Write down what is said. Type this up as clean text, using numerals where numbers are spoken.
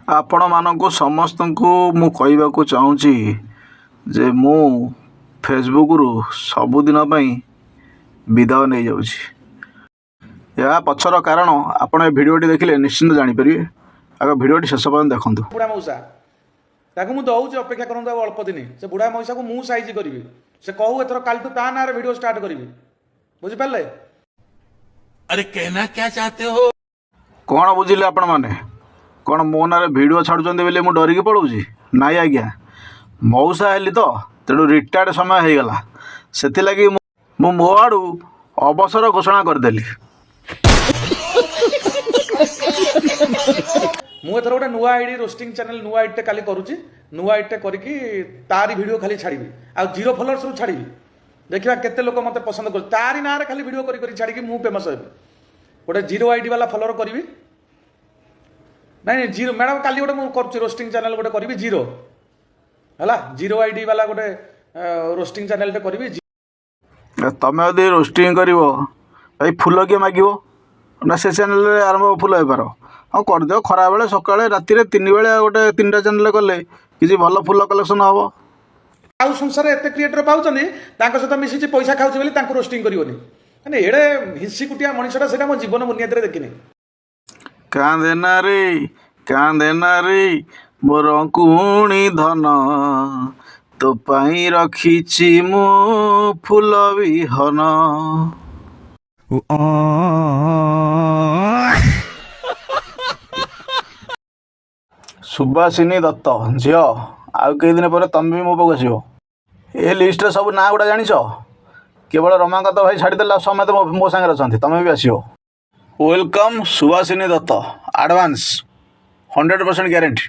ଆପଣମାନଙ୍କୁ ସମସ୍ତଙ୍କୁ ମୁଁ କହିବାକୁ ଚାହୁଁଛି ଯେ ମୁଁ ଫେସବୁକ୍ରୁ ସବୁଦିନ ପାଇଁ ବିଦାୟ ନେଇଯାଉଛି। ଏହା ପଛର କାରଣ ଆପଣ ଏ ଭିଡ଼ିଓଟି ଦେଖିଲେ ନିଶ୍ଚିନ୍ତ ଜାଣିପାରିବେ। ଆଗ ଭିଡ଼ିଓଟି ଶେଷ ପର୍ଯ୍ୟନ୍ତ ଦେଖନ୍ତୁ। ବୁଢ଼ା ମଉସା ତାକୁ ମୁଁ ଦଉଛି, ଅପେକ୍ଷା କରନ୍ତୁ ଆଉ ଅଳ୍ପ ଦିନ। ସେ ବୁଢ଼ା ମଉସାକୁ ମୁଁ ସାଇଜ କରିବି। ସେ କହୁ ଏଥର କାଲିଠୁ ତା ନାଁରେ ଭିଡ଼ିଓ ଷ୍ଟାର୍ଟ କରିବି। ବୁଝିପାରିଲେ? अरे कहना क्या चाहते हो? କ'ଣ ବୁଝିଲେ ଆପଣମାନେ? କ'ଣ ମୋ ନାଁରେ ଭିଡ଼ିଓ ଛାଡ଼ୁଛନ୍ତି ବୋଲି ମୁଁ ଡରିକି ପଳାଉଛି? ନାଇଁ ଆଜ୍ଞା, ମଉସା ହେଲି ତ, ତେଣୁ ରିଟାୟାର୍ଡ଼ ସମୟ ହେଇଗଲା। ସେଥିଲାଗି ମୁଁ ମୋ ଆଡ଼ୁ ଅବସର ଘୋଷଣା କରିଦେଲି। ମୁଁ ଏଥର ଗୋଟେ ନୂଆ ଆଇଡି ରୋଷ୍ଟିଂ ଚ୍ୟାନେଲ ନୂଆ ଆଇଡିଟେ କାଲି କରୁଛି। ନୂଆ ଆଇଡିଟେ କରିକି ତାରି ଭିଡ଼ିଓ ଖାଲି ଛାଡ଼ିବି, ଆଉ 0 ଫଲୋଅର୍ସରୁ ଛାଡ଼ିବି। ଦେଖିବା କେତେ ଲୋକ ମୋତେ ପସନ୍ଦ କରୁଛି। ତାରି ନାଁରେ ଖାଲି ଭିଡ଼ିଓ କରି ଛାଡ଼ିକି ମୁଁ ଫେମସ୍ ହେବି। ଗୋଟେ 0 ଆଇଡି ବାଲା ଫଲୋଅର କରିବି। ନାଇଁ 0 ମ୍ୟାଡ଼ାମ, କାଲି ଗୋଟେ ମୁଁ କରୁଛି ରୋଷ୍ଟିଂ ଚ୍ୟାନେଲ ଗୋଟେ କରିବି 0 ହେଲା। 0 ଆଇଡି ବାଲା ଗୋଟେ ରୋଷ୍ଟିଂ ଚ୍ୟାନେଲଟେ କରିବି। ତମେ ଯଦି ରୋଷ୍ଟିଂ କରିବ ଭାଇ, ଫୁଲ କିଏ ମାଗିବ ନା? ସେ ଚ୍ୟାନେଲରେ ଆରମ୍ଭ ଫୁଲ ବେପାର ଆଉ କରିଦେବ। ଖରାବେଳେ ସକାଳେ ରାତିରେ 3 ବେଳେ ଗୋଟେ 3ଟା ଚ୍ୟାନେଲ କଲେ କିଛି ଭଲ ଫୁଲ କଲେକ୍ସନ୍ ହେବ। ଆଉ ସଂସାରରେ ଏତେ କ୍ରିଏଟର ପାଉଛନ୍ତି, ତାଙ୍କ ସହିତ ମିଶିଛି ପଇସା ଖାଉଛି ବୋଲି ତାଙ୍କୁ ରୋଷ୍ଟିଂ କରିବନି। ମାନେ ଏଡ଼େ ହିଂସିକୁଟିଆ ମଣିଷଟା, ସେଇଟା ମୋ ଜୀବନ ବୁନିଆଦରେ ଦେଖିନି। କାନ୍ଦେନା ରେ ମୋର କୁଣି ଧନ, ତୋ ପାଇଁ ରଖିଛି ମୁଁ ଫୁଲ ବିହନ। ସୁବାସିନୀ ଦତ୍ତ ଝିଅ, ଆଉ କେଇଦିନ ପରେ ତମେ ବି ମୋ ପାଖକୁ ଆସିବ। ଏ ଲିଷ୍ଟରେ ସବୁ ନାଁ ଗୁଡ଼ା ଜାଣିଛ? କେବଳ ରମାକାନ୍ତ ଭାଇ ଛାଡ଼ିଦେଲେ ଆଉ ସମସ୍ତେ ମୋ ସାଙ୍ଗରେ ଅଛନ୍ତି। ତମେ ବି ଆସିବ। Welcome Subhasini Datta, advance 100% guarantee.